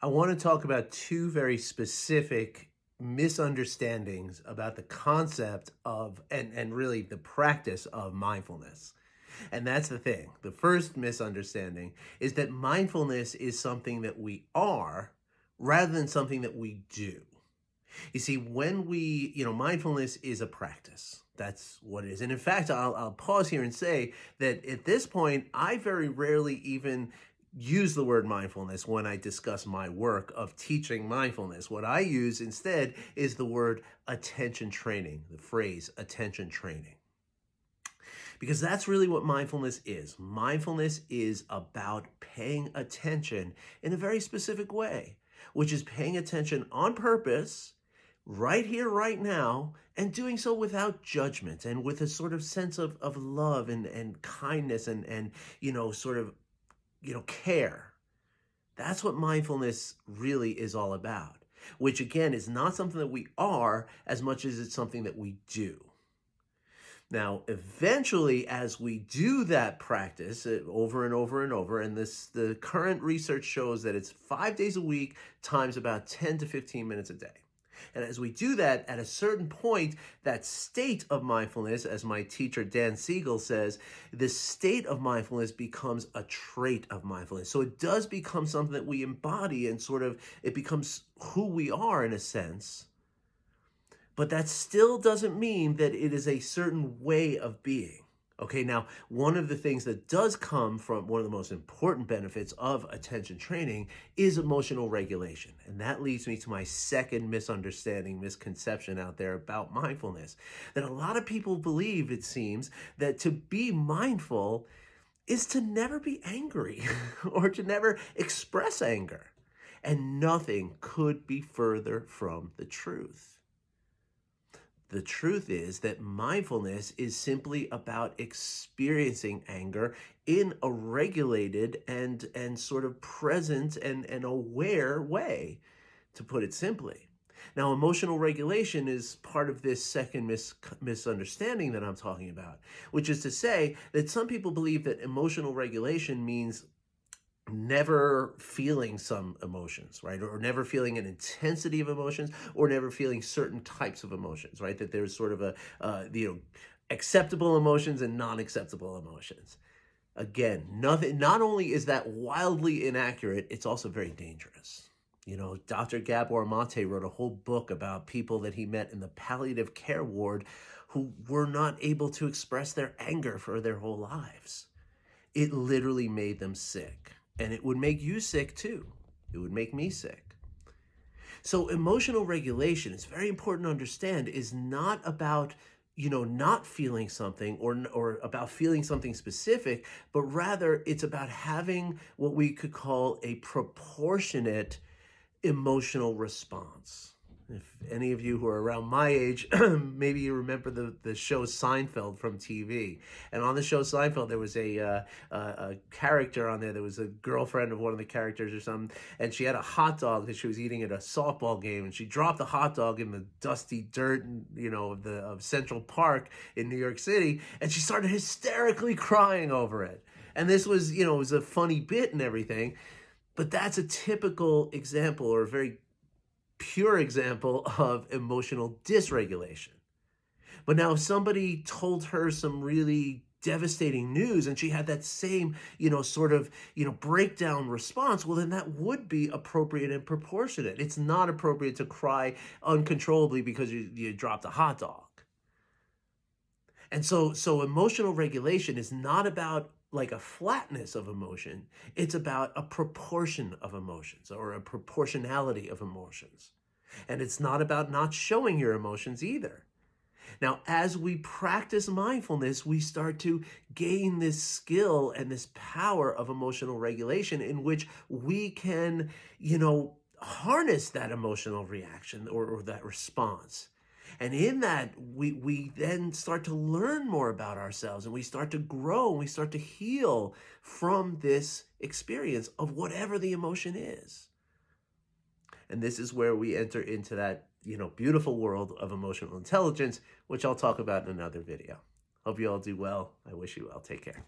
I want to talk about two very specific misunderstandings about the concept of and really the practice of mindfulness. And that's the thing. The first misunderstanding is that mindfulness is something that we are rather than something that we do. You see, when mindfulness is a practice. That's what it is. And in fact, I'll pause here and say that at this point, I very rarely even use the word mindfulness when I discuss my work of teaching mindfulness. What I use instead is the word attention training, the phrase attention training. Because that's really what mindfulness is. Mindfulness is about paying attention in a very specific way, which is paying attention on purpose right here, right now, and doing so without judgment and with a sort of sense of love and kindness and care. That's what mindfulness really is all about, which again is not something that we are as much as it's something that we do. Now, eventually, as we do that practice over and over and over, and the current research shows that it's 5 days a week times about 10 to 15 minutes a day. And as we do that, at a certain point, that state of mindfulness, as my teacher Dan Siegel says, the state of mindfulness becomes a trait of mindfulness. So it does become something that we embody and it becomes who we are in a sense. But that still doesn't mean that it is a certain way of being. Okay, now, one of the things that does come from one of the most important benefits of attention training is emotional regulation. And that leads me to my second misconception out there about mindfulness. That a lot of people believe, it seems, that to be mindful is to never be angry or to never express anger. And nothing could be further from the truth. The truth is that mindfulness is simply about experiencing anger in a regulated and sort of present and aware way, to put it simply. Now, emotional regulation is part of this second misunderstanding that I'm talking about, which is to say that some people believe that emotional regulation means never feeling some emotions, right? Or never feeling an intensity of emotions, or never feeling certain types of emotions, right? That there's sort of acceptable emotions and non-acceptable emotions. Again, not only is that wildly inaccurate, it's also very dangerous. Dr. Gabor Mate wrote a whole book about people that he met in the palliative care ward who were not able to express their anger for their whole lives. It literally made them sick. And it would make you sick too. It would make me sick. So emotional regulation, it's very important to understand, is not about, not feeling something or about feeling something specific, but rather it's about having what we could call a proportionate emotional response. If any of you who are around my age, maybe you remember the show Seinfeld from TV. And on the show Seinfeld, there was a character on there. There was a girlfriend of one of the characters or something, and she had a hot dog that she was eating at a softball game, and she dropped the hot dog in the dusty dirt, of Central Park in New York City, and she started hysterically crying over it. And this was, it was a funny bit and everything, but that's a typical example, or a very pure example of emotional dysregulation. But now if somebody told her some really devastating news and she had that same, breakdown response, well, then that would be appropriate and proportionate. It's not appropriate to cry uncontrollably because you dropped a hot dog. And so emotional regulation is not about like a flatness of emotion. It's about a proportion of emotions, or a proportionality of emotions. And it's not about not showing your emotions either. Now, as we practice mindfulness, we start to gain this skill and this power of emotional regulation in which we can, harness that emotional reaction or that response. And in that, we then start to learn more about ourselves, and we start to grow, and we start to heal from this experience of whatever the emotion is. And this is where we enter into that, beautiful world of emotional intelligence, which I'll talk about in another video. Hope you all do well. I wish you well. Take care.